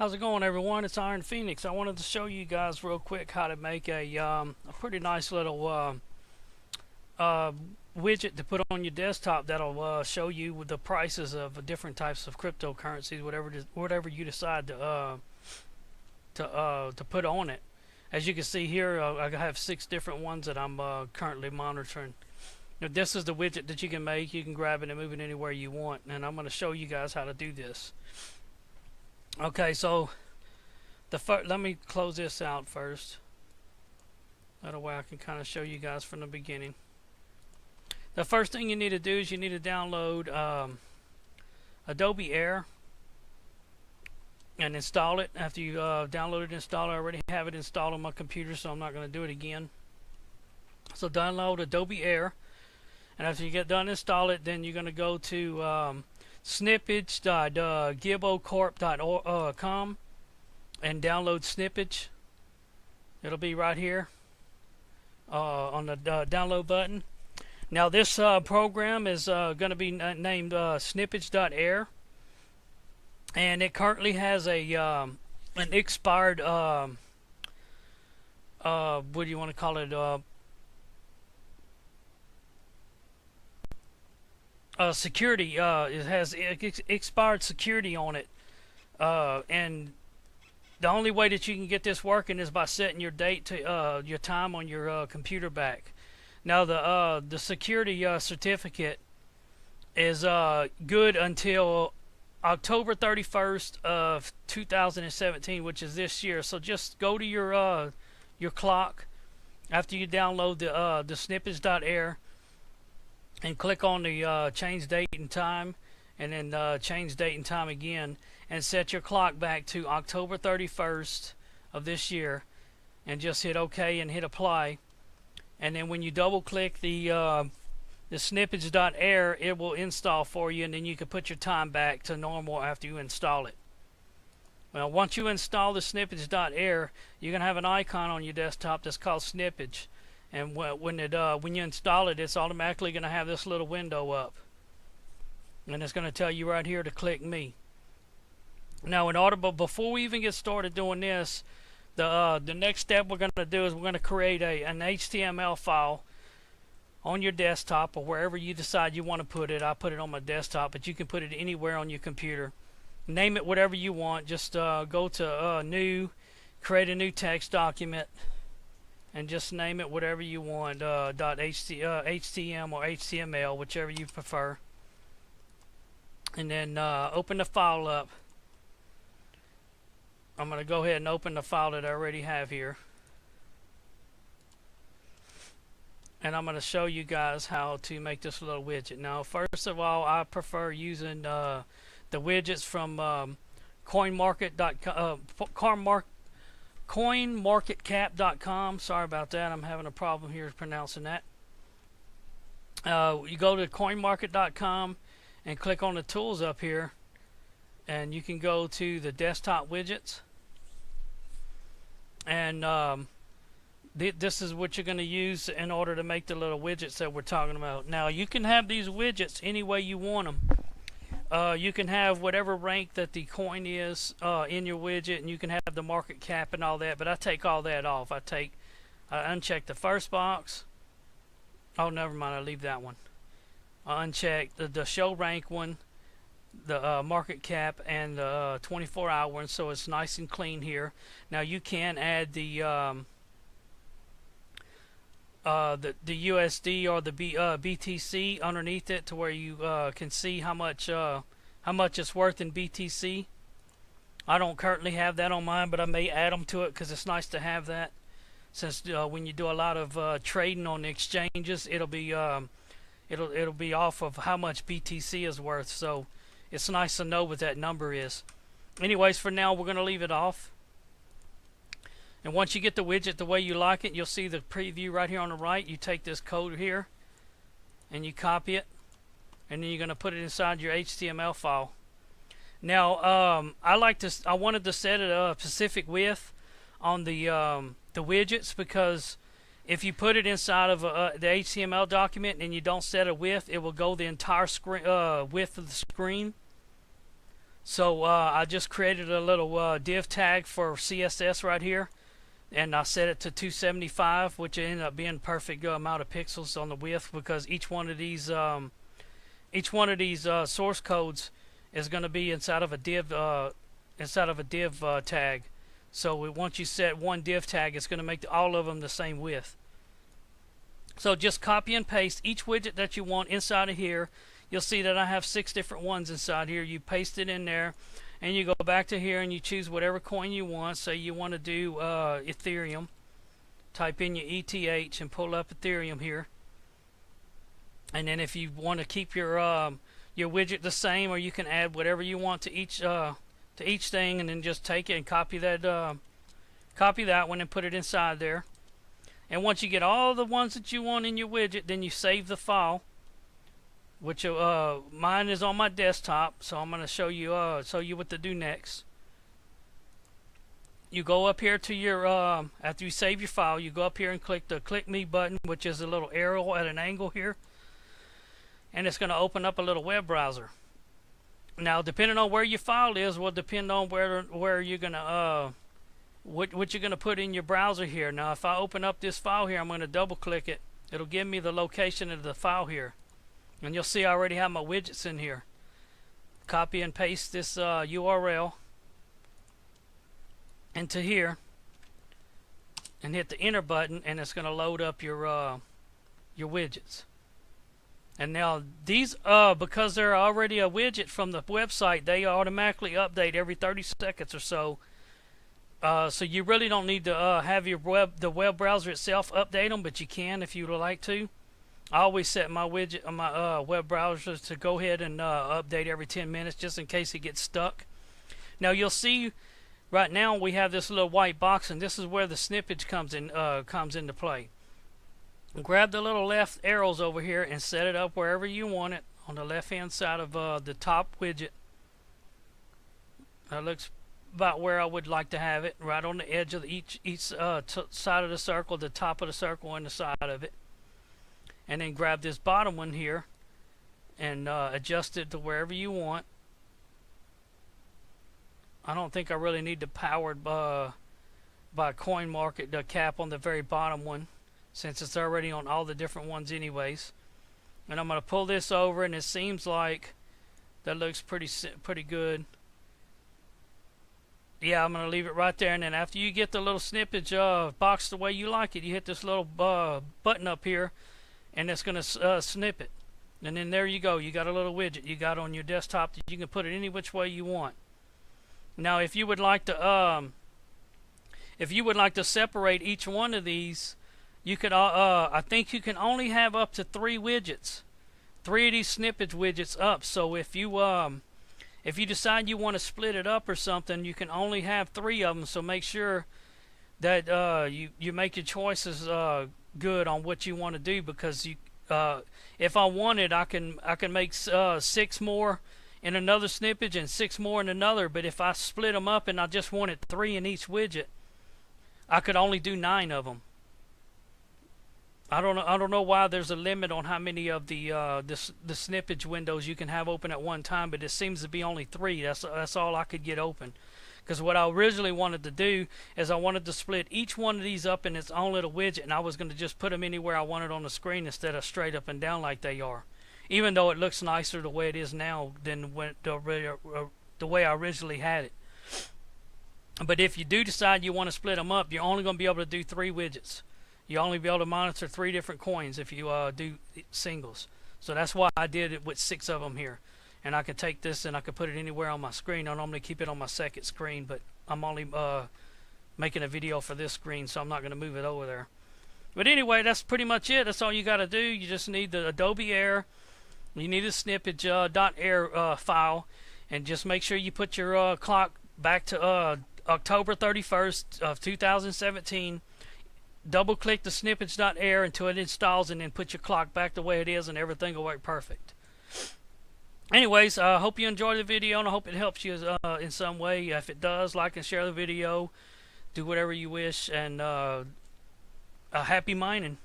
How's it going, everyone? It's Iron Phoenix. I wanted to show you guys real quick how to make a pretty nice little widget to put on your desktop that'll show you the prices of different types of cryptocurrencies, whatever you decide to put on it. As you can see here, I have 6 different ones that I'm currently monitoring. Now, this is the widget that you can make. You can grab it and move it anywhere you want, and I'm going to show you guys how to do this. Okay, so let me close this out first. That way I can kind of show you guys from the beginning. The first thing you need to do is you need to download Adobe Air and install it. After you download it and install it, I already have it installed on my computer, so I'm not going to do it again. So download Adobe Air, and after you get done install it, then you're going to go to Snippage.com and download Snippage. It'll be right here on the download button. Now this program is going to be named Snippage.air, and it currently has a an expired what do you want to call it, security. It has expired security on it, and the only way that you can get this working is by setting your date to your time on your computer back. Now the security certificate is good until October 31st of 2017, which is this year. So just go to your clock after you download the Snippage.air and click on the change date and time, and then change date and time again, and set your clock back to October 31st of this year, and just hit OK and hit apply. And then when you double click the Snippage.air, it will install for you, and then you can put your time back to normal after you install it. Well, once you install the Snippage.air, you're going to have an icon on your desktop that's called Snippage. And when you install it, it's automatically going to have this little window up, and it's going to tell you right here to click me. Now, before we even get started doing this, the next step we're going to do is we're going to create an HTML file on your desktop or wherever you decide you want to put it. I put it on my desktop, but you can put it anywhere on your computer. Name it whatever you want. Just go to new, create a new text document, and just name it whatever you want, .htm or HTML, whichever you prefer. And then open the file up. I'm going to go ahead and open the file that I already have here. And I'm going to show you guys how to make this little widget. Now, first of all, I prefer using the widgets from coinmarketcap.com. Sorry about that. I'm having a problem here pronouncing that. You go to coinmarket.com and click on the tools up here, and you can go to the desktop widgets, and this is what you're going to use in order to make the little widgets that we're talking about. Now, you can have these widgets any way you want them. You can have whatever rank that the coin is in your widget, and you can have the market cap and all that, but I take all that off. I uncheck the first box. Oh, never mind, I leave that one. I uncheck the show rank one, the market cap, and the 24-hour one, so it's nice and clean here. Now you can add the USD or the BTC underneath it, to where you can see how much it's worth in BTC. I don't currently have that on mine, but I may add them to it because it's nice to have that. Since when you do a lot of trading on the exchanges, it'll be off of how much BTC is worth. So it's nice to know what that number is. Anyways, for now we're going to leave it off. And once you get the widget the way you like it, you'll see the preview right here on the right. You take this code here and you copy it, and then you're going to put it inside your HTML file. Now, I wanted to set it a specific width on the widgets, because if you put it inside of the HTML document and you don't set a width, it will go the entire screen width of the screen. So I just created a little div tag for CSS right here, and I set it to 275, which ended up being perfect amount of pixels on the width, because each one of these source codes is going to be inside of a div tag. So once you set one div tag, it's going to make all of them the same width. So just copy and paste each widget that you want inside of here. You'll see that I have 6 different ones inside here. You paste it in there, and you go back to here and you choose whatever coin you want. Say you want to do Ethereum. Type in your ETH and pull up Ethereum here. And then if you want to keep your widget the same, or you can add whatever you want to each thing, and then just take it and copy that one and put it inside there. And once you get all the ones that you want in your widget, then you save the file, which mine is on my desktop. So I'm going to show you what to do next. You go up here to your after you save your file, you go up here and click the Click Me button, which is a little arrow at an angle here, and it's going to open up a little web browser. Now, depending on where your file is, will depend on where you're gonna what you're gonna put in your browser here. Now, if I open up this file here, I'm going to double click it. It'll give me the location of the file here, and you'll see I already have my widgets in here. Copy and paste this URL into here, and hit the enter button, and it's going to load up your widgets. And now these, because they're already a widget from the website, they automatically update every 30 seconds or so. So you really don't need to have the web browser itself update them, but you can if you would like to. I always set my widget, my web browser to go ahead and update every 10 minutes, just in case it gets stuck. Now you'll see right now we have this little white box, and this is where the snippage comes into play. Grab the little left arrows over here and set it up wherever you want it on the left hand side of the top widget. That looks about where I would like to have it, right on the edge of each side of the circle, the top of the circle and the side of it. And then grab this bottom one here and adjust it to wherever you want. I don't think I really need the powered by coin market, the cap on the very bottom one, since it's already on all the different ones anyways. And I'm going to pull this over, and it seems like that looks pretty good. Yeah, I'm going to leave it right there, and then after you get the little snippage box the way you like it, you hit this little button up here, and it's going to snip it. And then there you go. You got a little widget you got on your desktop that you can put it any which way you want. Now, if you would like to separate each one of these, you could I think you can only have up to 3 widgets, 3 of these snippage widgets up. So if you decide you want to split it up or something, you can only have 3 of them. So make sure that you make your choices good on what you want to do, because if I wanted, I can make 6 more in another snippage and 6 more in another. But if I split them up and I just wanted 3 in each widget, I could only do 9 of them. I don't know why there's a limit on how many of the snippage windows you can have open at one time, but it seems to be only 3. That's all I could get open. Because what I originally wanted to do is I wanted to split each one of these up in its own little widget, and I was going to just put them anywhere I wanted on the screen instead of straight up and down like they are. Even though it looks nicer the way it is now than the way I originally had it. But if you do decide you want to split them up, you're only going to be able to do 3 widgets. You'll only be able to monitor 3 different coins if you do singles. So that's why I did it with 6 of them here. And I can take this and I can put it anywhere on my screen. I normally keep it on my second screen, but I'm only making a video for this screen, so I'm not going to move it over there. But anyway, that's pretty much it. That's all you got to do. You just need the Adobe Air. You need a Snippage.air file. And just make sure you put your clock back to October 31st of 2017. Double click the Snippage.air until it installs, and then put your clock back the way it is, and everything will work perfect. Anyways, I hope you enjoyed the video, and I hope it helps you in some way. If it does, like and share the video. Do whatever you wish, and happy mining.